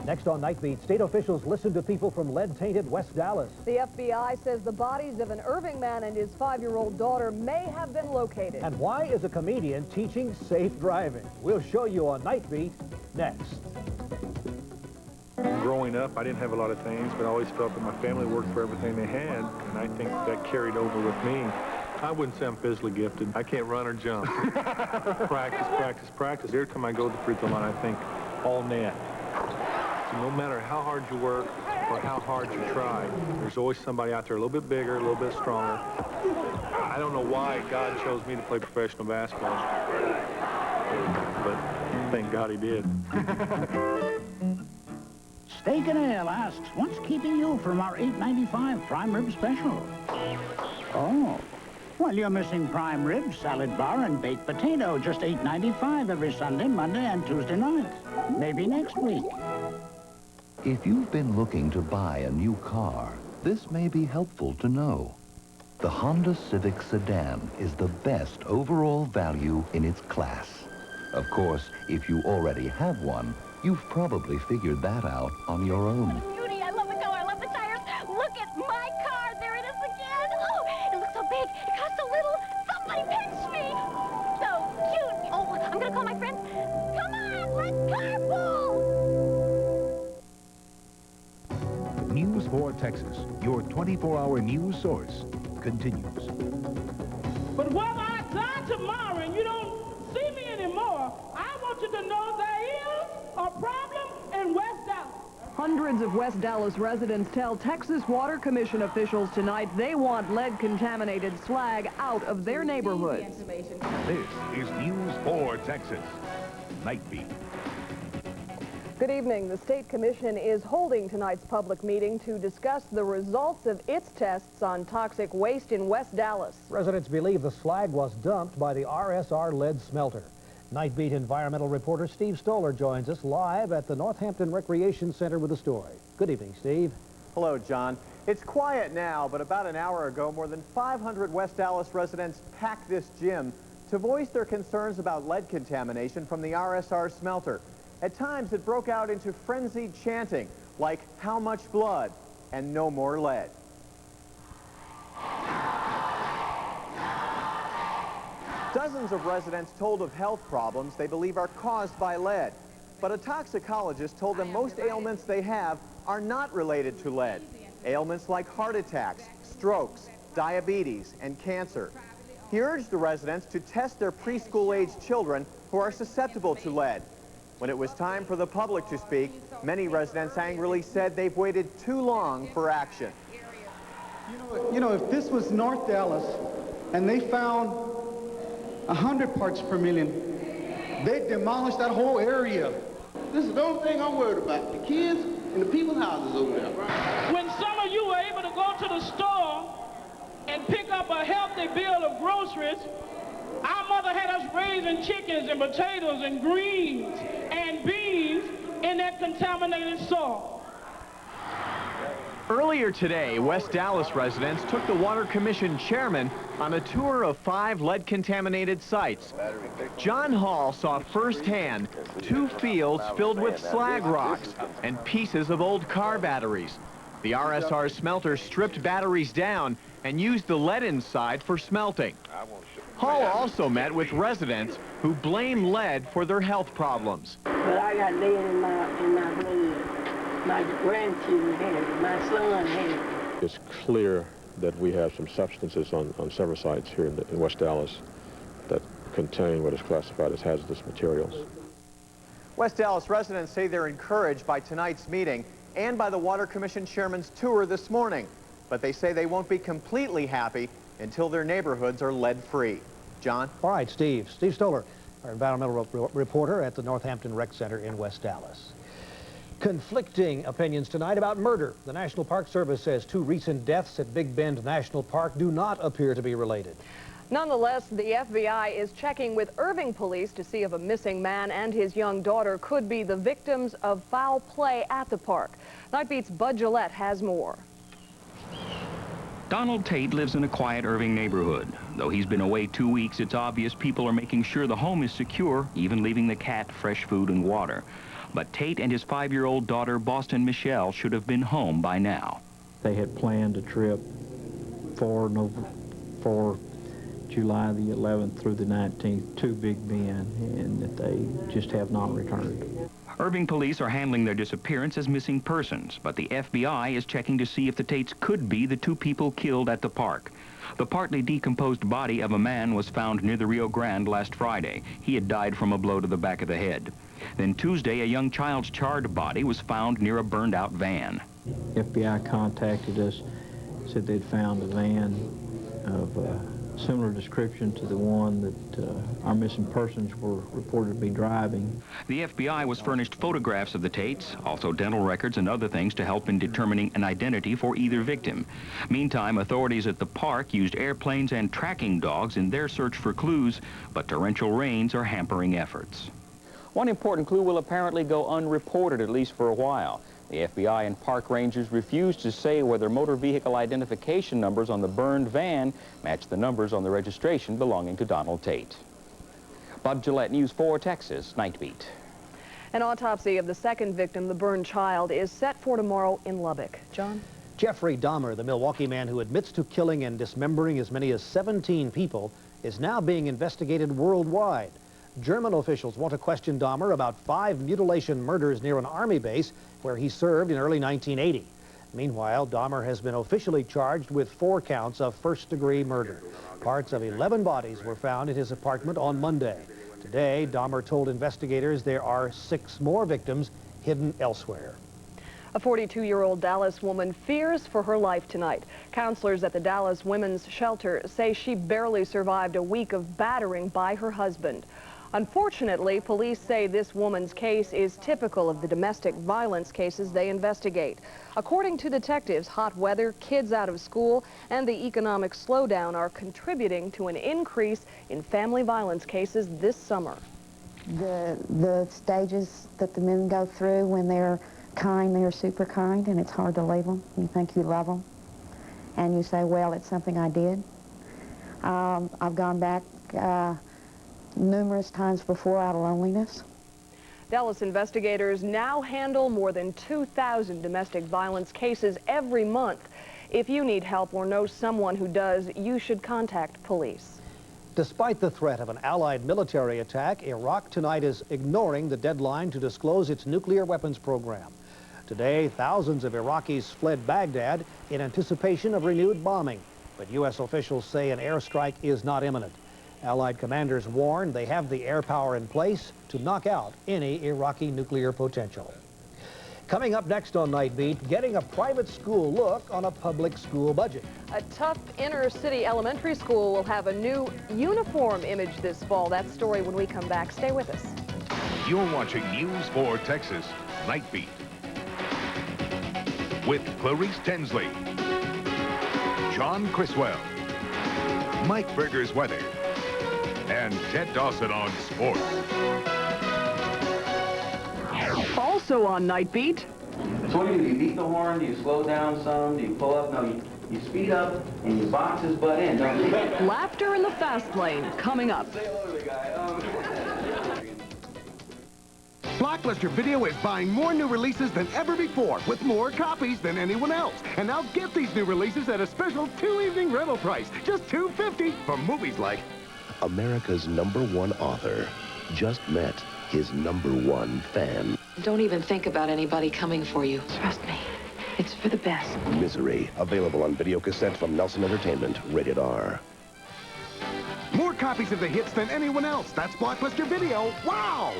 Next on Night Beat, state officials listen to people from lead-tainted West Dallas. The FBI says the bodies of an Irving man and his 5-year-old daughter may have been located. And why is a comedian teaching safe driving? We'll show you on Night Beat next. Growing up, I didn't have a lot of things, but I always felt that my family worked for everything they had, and I think that carried over with me. I wouldn't say I'm physically gifted. I can't run or jump. Practice, practice, practice. Every time I go to the free throw line, I think all net. So no matter how hard you work or how hard you try, there's always somebody out there a little bit bigger, a little bit stronger. I don't know why God chose me to play professional basketball, but thank God he did. Steak and Ale asks, what's keeping you from our $8.95 prime rib special? Oh, well, you're missing prime rib, salad bar, and baked potato, just $8.95 every Sunday, Monday, and Tuesday nights. Maybe next week. If you've been looking to buy a new car, this may be helpful to know. The Honda Civic Sedan is the best overall value in its class. Of course, if you already have one, you've probably figured that out on your own. What a beauty. I love the color. I love the tires. Look at my car. There it is again. Oh, it looks so big. It costs so little. Somebody pinch me. So cute. Oh, I'm going to call my friends. Come on, let's carpool. News 4 Texas, your 24-hour news source, continues. But whether I die tomorrow and you don't see me anymore, I want you to know there is a problem in West Dallas. Hundreds of West Dallas residents tell Texas Water Commission officials tonight they want lead-contaminated slag out of their neighborhoods. This is News 4 Texas. Night Beat. Good evening. The State Commission is holding tonight's public meeting to discuss the results of its tests on toxic waste in West Dallas. Residents believe the slag was dumped by the RSR lead smelter. Night Beat environmental reporter Steve Stoller joins us live at the Northampton Recreation Center with a story. Good evening, Steve. Hello, John. It's quiet now, but about an hour ago, more than 500 West Dallas residents packed this gym to voice their concerns about lead contamination from the RSR smelter. At times, it broke out into frenzied chanting, like, how much blood, and no more lead. Dozens of residents told of health problems they believe are caused by lead. But a toxicologist told them most ailments they have are not related to lead. Ailments like heart attacks, strokes, diabetes, and cancer. He urged the residents to test their preschool-aged children who are susceptible to lead. When it was time for the public to speak, many residents angrily said they've waited too long for action. You know, if this was North Dallas and they found 100 parts per million, they'd demolish that whole area. This is the only thing I'm worried about, the kids and the people's houses over there. When some of you were able to go to the store and pick up a healthy bill of groceries, our mother had us raising chickens and potatoes and greens and beans in that contaminated soil. Earlier today, West Dallas residents took the Water Commission chairman on a tour of 5 lead-contaminated sites. John Hall saw firsthand 2 fields filled with slag rocks and pieces of old car batteries. The RSR smelter stripped batteries down and used the lead inside for smelting. Hall also met with residents who blame lead for their health problems. But I got lead in my blood. My grandchildren had it. My son had it. It's clear that we have some substances on several sites here in West Dallas that contain what is classified as hazardous materials. West Dallas residents say they're encouraged by tonight's meeting and by the Water Commission chairman's tour this morning. But they say they won't be completely happy until their neighborhoods are lead-free. John? All right, Steve. Steve Stoller, our environmental reporter at the Northampton Rec Center in West Dallas. Conflicting opinions tonight about murder. The National Park Service says 2 recent deaths at Big Bend National Park do not appear to be related. Nonetheless, the FBI is checking with Irving police to see if a missing man and his young daughter could be the victims of foul play at the park. Night Beat's Bud Gillette has more. Donald Tate lives in a quiet Irving neighborhood. Though he's been away 2 weeks, it's obvious people are making sure the home is secure, even leaving the cat fresh food and water. But Tate and his 5-year-old daughter, Boston Michelle, should have been home by now. They had planned a trip for July the 11th through the 19th to Big Bend, and that they just have not returned. Irving police are handling their disappearance as missing persons, but the FBI is checking to see if the Tates could be the 2 people killed at the park. The partly decomposed body of a man was found near the Rio Grande last Friday. He had died from a blow to the back of the head. Then Tuesday, a young child's charred body was found near a burned-out van. FBI contacted us, said they'd found a van of similar description to the one that our missing persons were reported to be driving. The FBI was furnished photographs of the Tates, also dental records and other things to help in determining an identity for either victim. Meantime, authorities at the park used airplanes and tracking dogs in their search for clues, but torrential rains are hampering efforts. One important clue will apparently go unreported, at least for a while. The FBI and park rangers refused to say whether motor vehicle identification numbers on the burned van match the numbers on the registration belonging to Donald Tate. Bob Gillette, News 4 Texas, Night Beat. An autopsy of the second victim, the burned child, is set for tomorrow in Lubbock. John? Jeffrey Dahmer, the Milwaukee man who admits to killing and dismembering as many as 17 people, is now being investigated worldwide. German officials want to question Dahmer about 5 mutilation murders near an army base where he served in early 1980. Meanwhile, Dahmer has been officially charged with 4 counts of first-degree murder. Parts of 11 bodies were found in his apartment on Monday. Today, Dahmer told investigators there are 6 more victims hidden elsewhere. A 42-year-old Dallas woman fears for her life tonight. Counselors at the Dallas Women's Shelter say she barely survived a week of battering by her husband. Unfortunately, police say this woman's case is typical of the domestic violence cases they investigate. According to detectives, hot weather, kids out of school, and the economic slowdown are contributing to an increase in family violence cases this summer. The stages that the men go through when they're kind, they're super kind, and it's hard to leave them. You think you love them, and you say, well, it's something I did. I've gone back numerous times before out of loneliness. Dallas investigators now handle more than 2,000 domestic violence cases every month. If you need help or know someone who does, you should contact police. Despite the threat of an Allied military attack, Iraq tonight is ignoring the deadline to disclose its nuclear weapons program. Today, thousands of Iraqis fled Baghdad in anticipation of renewed bombing, but U.S. officials say an airstrike is not imminent. Allied commanders warn they have the air power in place to knock out any Iraqi nuclear potential. Coming up next on Night Beat, getting a private school look on a public school budget. A tough inner-city elementary school will have a new uniform image this fall. That story when we come back. Stay with us. You're watching News 4 Texas, Night Beat. With Clarice Tinsley, John Criswell, Mike Berger's weather, and Ted Dawson on sports. Also on Night Beat. So what do? You beat the horn? Do you slow down some? Do you pull up? No, you speed up and you box his butt in, don't you? Laughter in the fast lane coming up. Say hello to the guy. Blockbuster Video is buying more new releases than ever before with more copies than anyone else. And now get these new releases at a special 2-evening rental price, just $2.50 for movies like America's #1 author just met his #1 fan. Don't even think about anybody coming for you. Trust me, it's for the best. Misery, available on video cassette from Nelson Entertainment, rated R. more copies of the hits than anyone else. That's Blockbuster Video. Wow!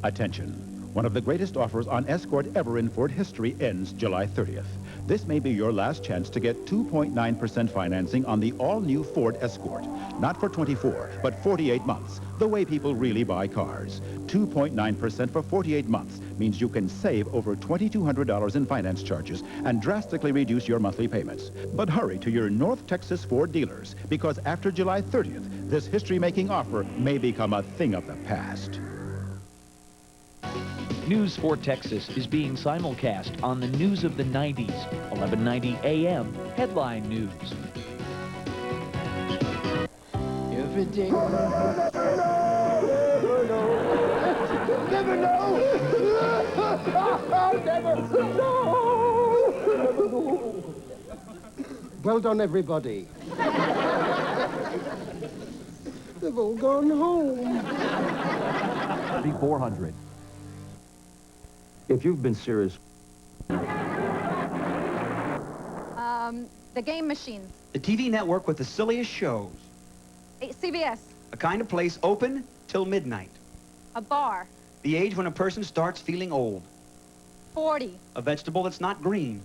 Attention. One of the greatest offers on Escort ever in Ford history ends July 30th. This may be your last chance to get 2.9% financing on the all-new Ford Escort. Not for 24, but 48 months, the way people really buy cars. 2.9% for 48 months means you can save over $2,200 in finance charges and drastically reduce your monthly payments. But hurry to your North Texas Ford dealers, because after July 30th, this history-making offer may become a thing of the past. News 4 Texas is being simulcast on the news of the 90s, 1190 AM, Headline News. Every day. Never know. Never. No. Well done, everybody. They've all gone home. 400. If you've been serious... The game machines. The TV network with the silliest shows. CBS. A kind of place open till midnight. A bar. The age when a person starts feeling old. 40. A vegetable that's not green.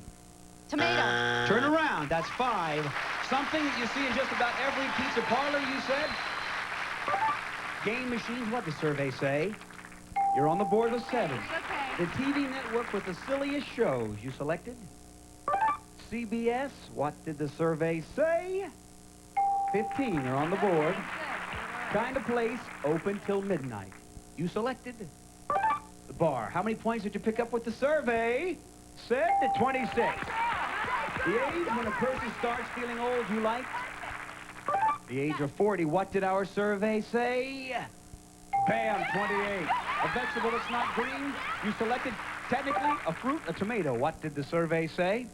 Tomato. Turn around, that's 5. Something that you see in just about every pizza parlor, you said? Game machines, what did the survey say? You're on the board with 7. Okay. The TV network with the silliest shows, you selected? CBS, what did the survey say? 15 are on the board. Kind of place, open till midnight. You selected? The bar. How many points did you pick up with the survey? Said to 26. The age when a person starts feeling old, you liked? The age of 40. What did our survey say? Bam, 28. A vegetable that's not green, you selected technically a fruit, a tomato. What did the survey say?